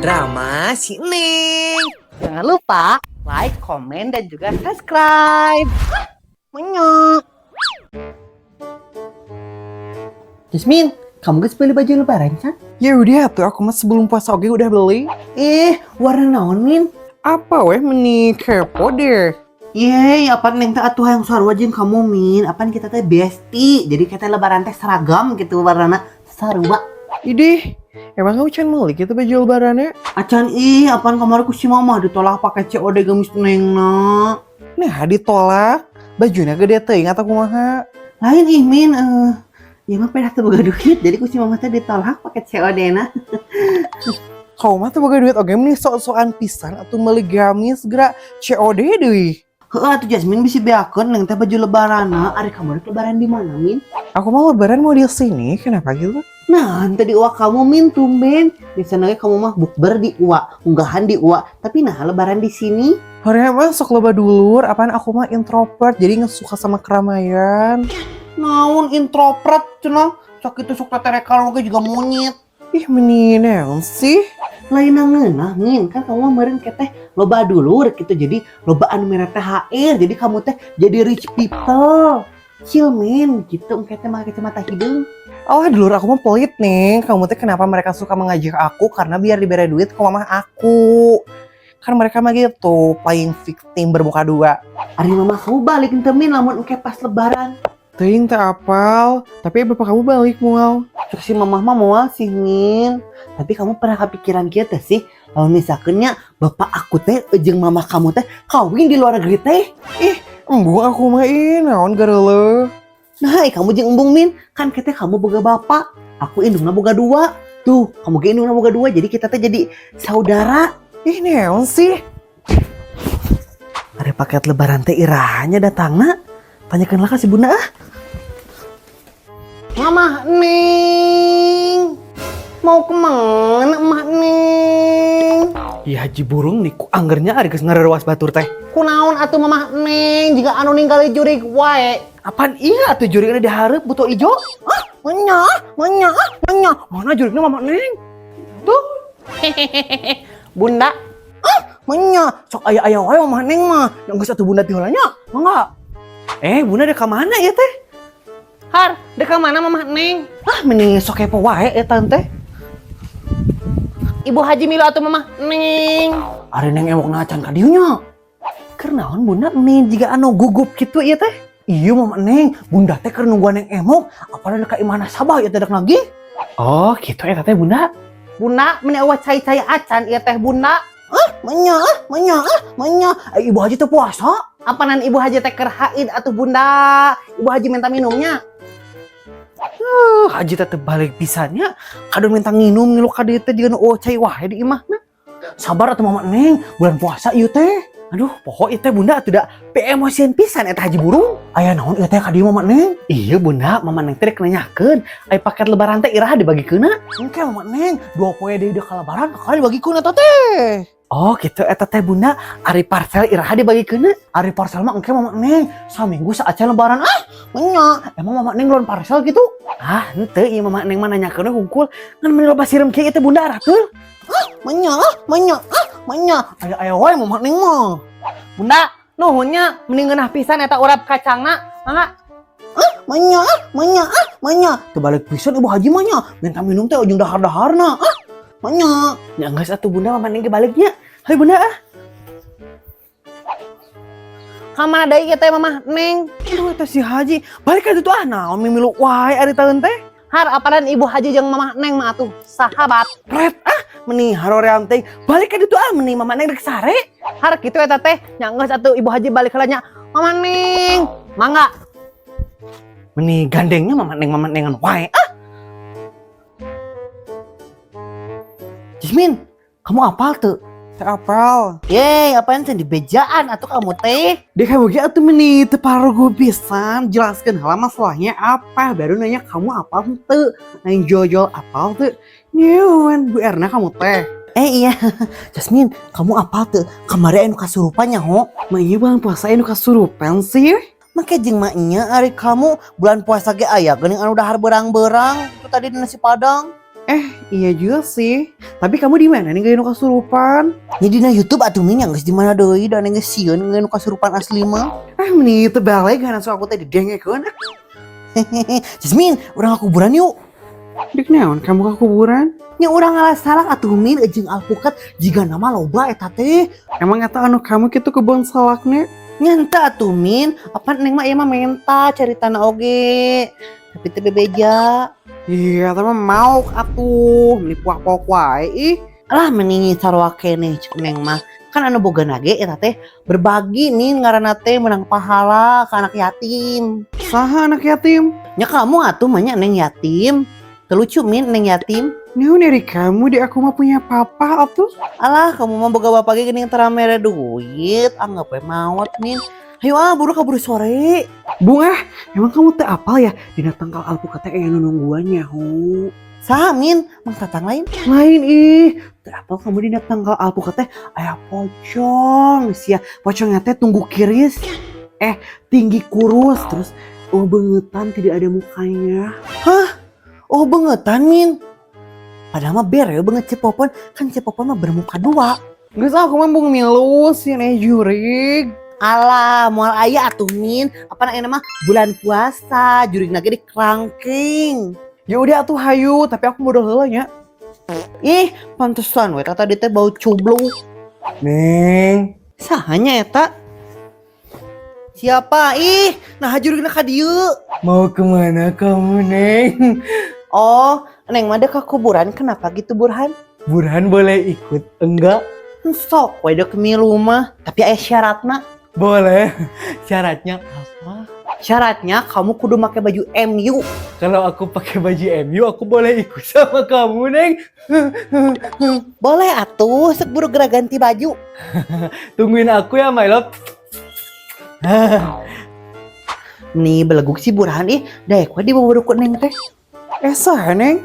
drama si Neng. Jangan lupa like, komen, dan juga subscribe. Menyok. Jasmine, kamu gak beli baju lebaran kan? Ya udah tuh, aku mah sebelum puasa oke udah beli. Warna naon, Min? Apa weh meni kepo deh. Yeay, apaan Neng teh atuh yang sarua jeung kamu, Min? Apaan kita teh bestie. Jadi kita lebaran teh seragam gitu warnana sarua. Idih, emang kamu can beli gitu baju lebarannya? Acan apaan kemarin ku si mama ditolak pakai COD geus Nengna. Nah, ditolak. Bajunya gede teuing atau kumaha? Lain Min, ya mah pedah teu boga duit, jadi ku si mama teh ditolak pakai COD-na. Kau mah tuh boga duit oke meni sok-sokan pisan atau meuli gamis segera COD deui. Heeh atuh Jasmine bisa beakeun Neng teh baju lebaranna. Ari kamu lebaran di mana, Min? Aku mau lebaran mau di sini, kenapa gitu? Nah, tadi uak kamu Min tumben. Biasanya kamu mah bukber di uak, unggahan di uak. Tapi nah lebaran di sini. Hari emang sok loba dulur, apaan aku mah introvert jadi nggak suka sama keramaian. Naon introvert cenah. Sok itu sok teterekal oge juga monyet. Ih meninaon sih? Lain ngeunah Min, kan kamu meureun keteh loba dulur gitu. Jadi loba anu mere THR. Jadi kamu teh jadi rich people. Chill Min, gitu engke teh make kacamata hidung. Alah dulur aku mah pelit nih. Kamu teh kenapa mereka suka mengajak aku karena biar diberi duit ke mamah aku. Kan mereka mah gitu, playing victim bermuka dua. Ari mama kamu balik ente Min lamun engke pas lebaran. Teuing teh apal, tapi bapak kamu balik mual. Terus si mamah mah moal sih Min. Tapi kamu pernah kepikiran gitu sih? Kalau misalkannya bapak aku teh jeung mamah kamu teh kawin di luar negeri teh. Embung aku mah naon garele. Nah, kamu jeung embung Min, kan kita kamu boga bapak, aku indungna boga dua. Tuh, kamu ge indungna boga dua, jadi kita teh jadi saudara. Naon sih? Ada paket lebaran teh irahnya datangna. Tanyakeunlah ka si Bunda ah. Mama Neng. Mau kemana Emak Neng? Ya haji burung nih, ku anggernya ari geus ngarerewas batur teh. Kunaon atuh Mama Neng jika anu ninggali jurig wae. Apaan iya atuh jurigna dihareup butuh ijo? Manya. Mana jurigna Mama Neng? Tuh. Bunda. Manya. Sok aya wae Mama Neng mah. Yang geus atuh Bunda ti heulanya. Mangga. Bunda dek ka mana ya teh? Har, dek ka mana Mama Neng? Mending sok kepo wae eta teh. Ibu Haji Milo atau Mama Neng? Ari Neng ewokna acan ka dieu nya. Keur naon Bunda Neng jiga anu gugup kitu ieu teh? Iya Mama Neng, Bunda teh keur nungguan Neng emok, apalagi ka imana sabah ieu teh dek nagih. Oh, kitu eta teh Bunda. Bunda, meni eueuh cai-cai acan ieu teh Bunda. Manya. Ibu Haji teh puasa. Apanan Ibu Haji teh keur haid atuh Bunda? Ibu Haji minta minumnya. Haji teh balik pisannya, kadang minta nginum ngilu ka dieu teh jiga nu cai wae di imahna. Sabar atuh Mama Neng, bulan puasa ieu teh. Aduh, pokok ieu teh Bunda atuh da emosian pisan eta Haji Burung. Aya naon ieu teh ka dieu Mama Neng? Iya Bunda, Mama Neng teh rek nanyakeun, aya paket lebaran teh iraha dibagikeunna? Engke Mama Neng, 2 poe deui ka lebaran kakak dibagikeun eta teh. Oh gitu eta teh Bunda, ari parcel iraha dibagikeunna? Ari parcel mah engke Mama Neng, saminggu saacan lebaran. Menya, emang Mama Neng lawan parcel gitu? Henteu ieu Mama Neng mah nanyakeunna hungkul, ngan meni loba sireum kieu teh Bunda arakeun. Manya. Aya wae Mama Neng mah. Bunda, nuhunnya mending geunah pisan eta urap kacangna. Mangga. Manya. Teu balik pisan Ibu Haji mah nya, minta minum teh ujung dahar-daharna. Manya. Ya geus atuh Bunda Mama Neng ge baliknya. Hai Bunda Kamana deui ieu teh Mama Neng? Aduh eta si Haji, balik ka ditu naon mimilu wae ari taeun teh. Har apadan Ibu Haji jeung Mama Neng mah atuh sahabat. Ret meni haroream teh balik ka ditu meni Mama Neng rek sare. Har kitu eta teh nya geus atuh Ibu Haji balik heula nya. Mama Neng, mangga. Meni gandengnya Mama Nengan wae. Jasmine, kamu apal tuh? Teh apal. Yeay, apaan sih di bejaan atau kamu teh? Dek kamu ge atuh meni teu paragu pisan jelaskeun heula masalahnya apa baru nanya kamu apal teu. Nang jojol apal teu. Nyeuan Bu Erna kamu teh. Iya, Jasmine, kamu apal tuh? Kemarin anu kasurupan ho? Mah ieu bulan puasa anu kasurupan sih. Make jeung maknya ari kamu bulan puasa ge aya geuning anu dahar berang-berang itu tadi di nasi padang. Iya juga sih. Tapi kamu di mana nih gak kesurupan? Jadi na YouTube atuh Min yang geus di mana deui dan geus sieun ngeun kasurupan asli mah. Meni teu balik karena so aku tadi dengekeun. Jasmine, urang kuburan yuk. Dik naon kamu ke kuburan? Nya urang ngalah salah atuh Min jeung alpukat jiga nama loba eta teh. Emang eta anu kamu kitu kebun salaknya? Nyanta atuh Min, apa neng mah ieu mah menta caritana oge. Tapi teu bebeja. Iya, tapi mau atuh meni puak-puak wae ih. Alah mending sarua keneh cek neng mah. Kan anu boga nage eta teh berbagi Min ngaranna teh menang pahala ka anak yatim. Saha anak yatim? Nya kamu atuh mah nya neng yatim. Teu lucu Min neng yatim. Naon dari kamu di aku mah punya papa atuh. Alah kamu mah boga bapa ge geuning tara mere duit, anggap we maot Min. Hayu buru kaburu sore. Bunga, emang kamu teh apal ya dina tangkal alpukat teh aya nungguan nyaho. Saha Min? Mang tatang lain? Lain ih, teu apal kamu dina tangkal alpukat teh aya pocong. Sia pocongnya teh tunggu kiris. Tinggi kurus terus bengetan tidak ada mukanya. Oh bengetan Min. Padahal mah bere banget cepopon, kan cepopon mah bermuka dua. Geus aku mah bung milu sieun jurig. Alah, moal aya atuh Min. Apa namanya mah bulan puasa, jurig lagi di kerangking. Ya udah atuh hayu, tapi aku modal heula nya. Ih, pantesan we tadi teh bau cubluk. Neng, Sahanya eta? Siapa? Ih, nah jurigna ka dieu. mau kemana kamu Neng? Oh, Neng mah dek ke kuburan, kenapa gitu Burhan? Burhan boleh ikut enggak? Sok, we dek milu mah, tapi aya syaratna. Boleh. Syaratnya apa? Syaratnya kamu kudu make baju MU. Kalau aku pakai baju MU, aku boleh ikut sama kamu, Neng. Boleh atuh, sek buru gerak ganti baju. Tungguin aku ya, my love. Nih beleguk si Burhan ih, daek we di bawah Neng teh. Saha, Neng?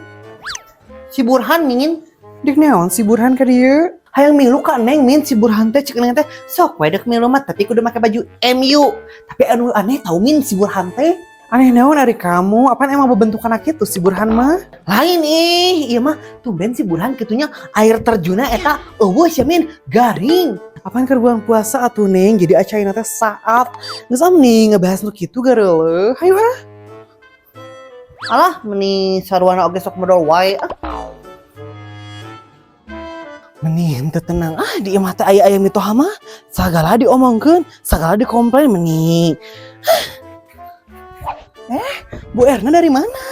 Si Burhan Min, Dik naon si Burhan ka dieu? hayang milu ka Neng Min si Burhan teh cek Neng teh sok we dek milu mah tapi kudu make baju MU. Tapi anu aneh tau Min si Burhan teh. Aneh naon dari kamu? Apaan emang bentukan kitu si Burhan mah? Lain ieu mah tumben si Burhan kitunya air terjunna eta eueuh sia Min garing. Apaan keur bulan puasa atuh, Neng? Jadi acaina teh saat. Geus nih ngebahas nu kitu gareuleuh. Hayu ah. Alah meni sarwana oge sok modal wae Meni henteu tenang di imah teh aya aya mitoha mah sagala diomongkeun, sagala dikomplain meni. Bu Erna dari mana?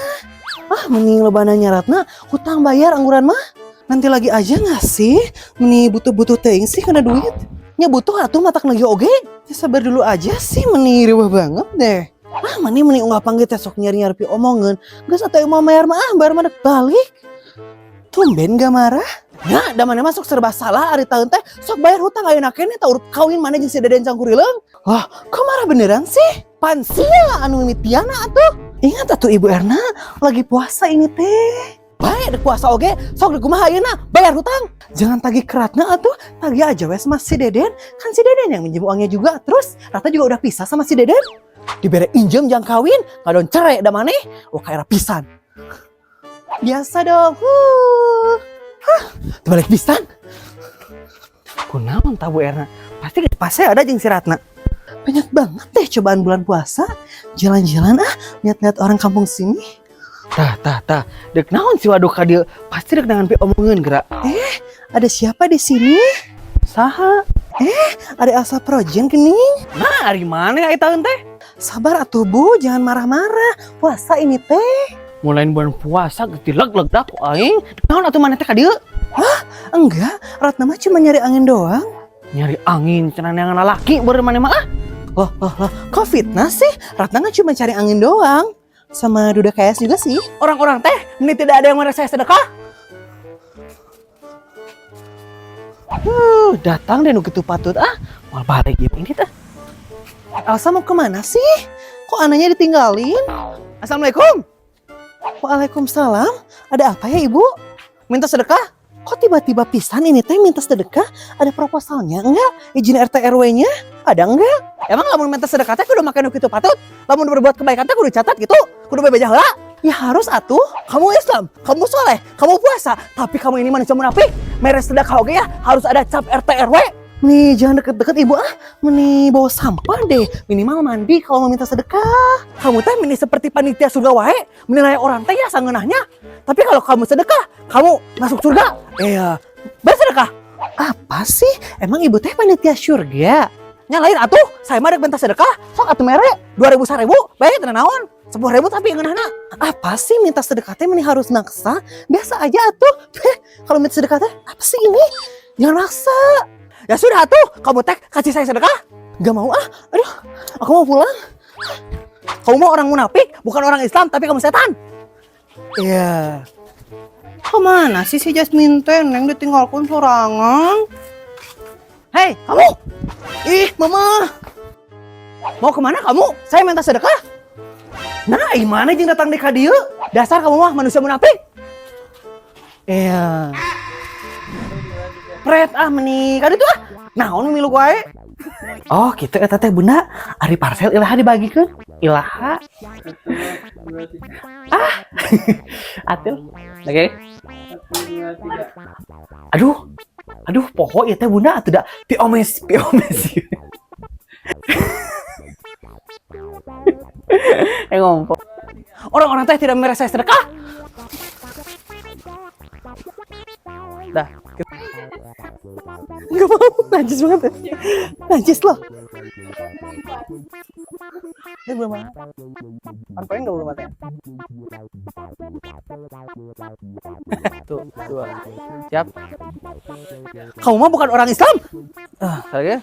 Meni lobana nyaratna hutang bayar angguran mah. Nanti lagi aja nggak sih? Meni butuh-butuh teuing sih karena duit. Nya butuh atuh matak lagi oge. Ya sabar dulu aja sih, meni riweuh banget deh. Meni unggah panggil teh sok nyari-nyari omongan. Geus atuh mah mayar mah bar mah balik. Tumben gak marah? Ya, da mana masuk serba salah ari taeun teh sok bayar hutang ayeuna keneh tah urut kawin mana jeung si Deden Cangkurileung. Kok marah beneran sih? Pansia anu mimitiana atuh. Ingat atuh Ibu Erna, lagi puasa ini teh. Bae dek puasa oge, sok dek kumaha ayeuna bayar hutang. Jangan tagih keratna atuh, tagih aja we sama si Deden. Kan si Deden yang minjem uangnya juga. Terus Rata juga udah pisah sama si Deden. Dibere injem jang kawin, ngadon cerai da maneh. Kayak pisan. Biasa dong. Terbalik pisan. Kunaon tah Bu Erna? Pasti ada jeung si Ratna. Banyak banget deh cobaan bulan puasa. Jalan-jalan lihat-lihat orang kampung sini. Tah. Dek naon si waduk ka dieu? Pasti dek dengan omongeun geura. Ada siapa di sini? Saha? Ada Elsa Projen geuning. Nah, ari mana ya taeun teh? Sabar atuh Bu, jangan marah-marah. Puasa ini teh. Mulain bulan puasa geus dileg-leg dah ku aing. Naon atuh maneh teh ka dieu? Enggak, Ratna mah cuma nyari angin doang. Nyari angin cenah neangan lalaki beureum maneh mah. Loh, kok fitnah sih? Ratna kan cuma cari angin doang. Sama Duda KS juga sih. Orang-orang teh, ini tidak ada yang merasa saya sedekah. Datang deh nu kitu patut mal balik ieu ini teh. Elsa mau kemana sih? Kok anaknya ditinggalin? Assalamualaikum. Waalaikumsalam. Ada apa ya Ibu? Minta sedekah? Kok tiba-tiba pisan ini teh minta sedekah? Ada proposalnya enggak? Izin RT RW-nya? Ada enggak? Emang lamun minta sedekah teh kudu make nu kitu patut? Lamun berbuat kebaikan teh kudu catat gitu? Kudu bebeja heula? Ya harus atuh. Kamu Islam, kamu soleh, kamu puasa. Tapi kamu ini manusia munafik. Meres sedekah oke ya, harus ada cap RT RW. Nih jangan deket-deket ibu ah. Meni bawa sampah deh. Minimal mandi kalau mau minta sedekah. Kamu teh meni seperti panitia surga wae. Menilai orang teh ya sangeunahnya. Tapi kalau kamu sedekah, kamu masuk surga. Iya. Bersedekah. Apa sih? Emang ibu teh panitia surga? Nyalain atuh. Saya mah rek minta sedekah. Sok atuh mere. 2.000 1.000. Bae teu naon. 10.000 tapi ngeunahna. Apa sih minta sedekah teh meni harus naksa? Biasa aja atuh. Kalau minta sedekah teh apa sih ini? Jangan naksa. Ya sudah atuh, kamu teh kasih saya sedekah. Gak mau ah. Aduh, aku mau pulang. Kamu mau orang munafik, bukan orang Islam, tapi kamu setan. Iya. Kemana sih si Jasmine teh? Neng ditinggalkan sorangan. Hei, kamu. Ih, mama. Mau kemana kamu? Saya minta sedekah. Nah, gimana jeung datang di ka dieu? Dasar kamu mah manusia munafik. Iya. Pret ah meni. Kan itu ah. Naon milu wae? Oh, gitu eta teh Bunda. Ari parcel ilaha dibagikeun. Ilaha. Ah. Atil. Oke. Aduh. Aduh, poho ieu teh Bunda atuh da piomes. Ngomong. Orang-orang teh tidak merasa sedekah. Dah. Gak mau, najis banget ya. Najis loh. Ini belum mana? Apa yang gak belum mati? Tuh, dua. Siap. Kamu mah bukan orang Islam. Lagi.